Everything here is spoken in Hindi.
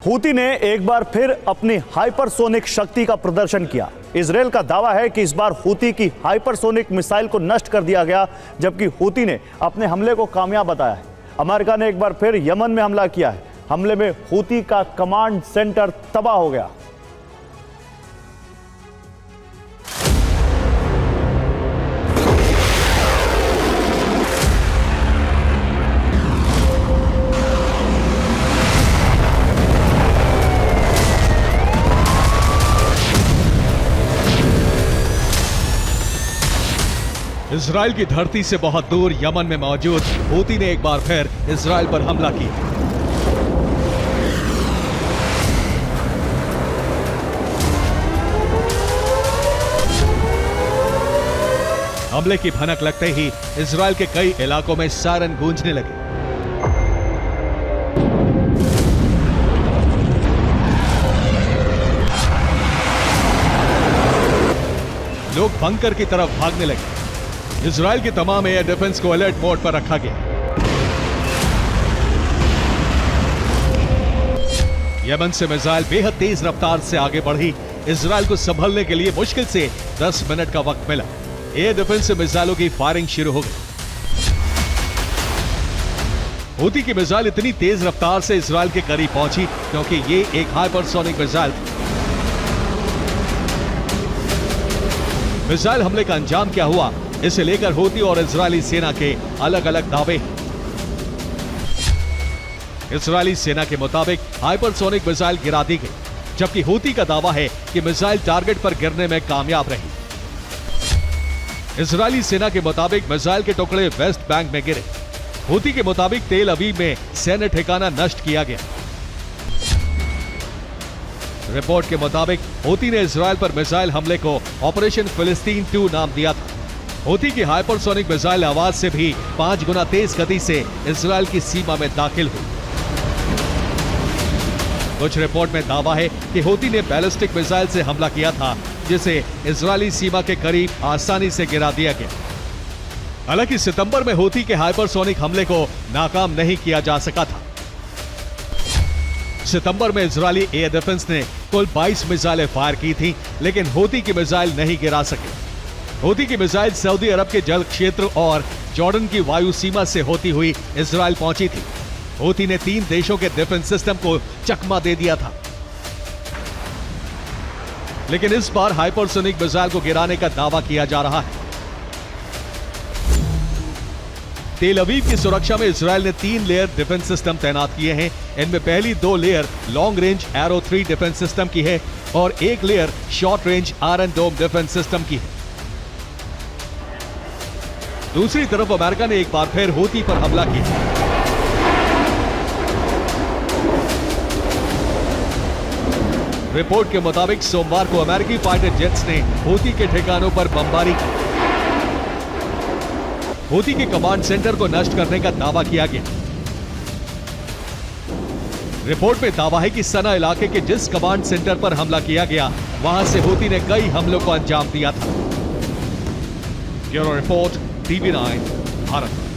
हूती ने एक बार फिर अपनी हाइपरसोनिक शक्ति का प्रदर्शन किया। इजरायल का दावा है कि इस बार हूती की हाइपरसोनिक मिसाइल को नष्ट कर दिया गया, जबकि हूती ने अपने हमले को कामयाब बताया है। अमेरिका ने एक बार फिर यमन में हमला किया है। हमले में हूती का कमांड सेंटर तबाह हो गया। इजराइल की धरती से बहुत दूर यमन में मौजूद हूती ने एक बार फिर इजराइल पर हमला किया। हमले की भनक लगते ही इजराइल के कई इलाकों में सायरन गूंजने लगे। लोग बंकर की तरफ भागने लगे। इजराइल की तमाम एयर डिफेंस को अलर्ट मोड पर रखा गया। यमन से मिसाइल बेहद तेज रफ्तार से आगे बढ़ी। इजराइल को संभलने के लिए मुश्किल से 10 मिनट का वक्त मिला। एयर डिफेंस से मिसाइलों की फायरिंग शुरू हो गई। हूती की मिसाइल इतनी तेज रफ्तार से इजराइल के करीब पहुंची क्योंकि ये एक हाइपरसोनिक मिसाइल थी। मिसाइल हमले का अंजाम क्या हुआ, इसे लेकर हूती और इजरायली सेना के अलग अलग दावे हैं। इजरायली सेना के मुताबिक हाइपरसोनिक मिसाइल गिरा दी गई, जबकि हूती का दावा है कि मिसाइल टारगेट पर गिरने में कामयाब रही। इजरायली सेना के मुताबिक मिसाइल के टुकड़े वेस्ट बैंक में गिरे। हूती के मुताबिक तेल अवीव में सैन्य ठिकाना नष्ट किया गया। रिपोर्ट के मुताबिक हूती ने इजराइल पर मिसाइल हमले को ऑपरेशन फिलिस्तीन 2 नाम दिया था। हूती की हाइपरसोनिक मिसाइल आवाज से भी 5 गुना तेज गति से इजराइल की सीमा में दाखिल हुई। कुछ रिपोर्ट में दावा है कि हूती ने बैलिस्टिक मिसाइल से हमला किया था, जिसे इजरायली सीमा के करीब आसानी से गिरा दिया गया। हालांकि सितंबर में हूती के हाइपरसोनिक हमले को नाकाम नहीं किया जा सका था। सितंबर में इजरायली एयर डिफेंस ने कुल 22 मिसाइलें फायर की थी, लेकिन हूती की मिसाइल नहीं गिरा सके। हूती की मिसाइल सऊदी अरब के जल क्षेत्र और जॉर्डन की वायु सीमा से होती हुई इजराइल पहुंची थी। हूती ने 3 देशों के डिफेंस सिस्टम को चकमा दे दिया था, लेकिन इस बार हाइपरसोनिक मिसाइल को गिराने का दावा किया जा रहा है। तेल अवीव की सुरक्षा में इजराइल ने 3 लेयर डिफेंस सिस्टम तैनात किए हैं। इनमें पहली 2 layer long range arrow 3 defence system की है और 1 लेयर शॉर्ट रेंज आयरन डोम डिफेंस सिस्टम की है। दूसरी तरफ अमेरिका ने एक बार फिर हूती पर हमला किया। रिपोर्ट के मुताबिक सोमवार को अमेरिकी फाइटर जेट्स ने हूती के ठिकानों पर बमबारी की। हूती के कमांड सेंटर को नष्ट करने का दावा किया गया। रिपोर्ट में दावा है कि सना इलाके के जिस कमांड सेंटर पर हमला किया गया, वहां से हूती ने कई हमलों को अंजाम दिया था। Bureau report, TV9 Bharat.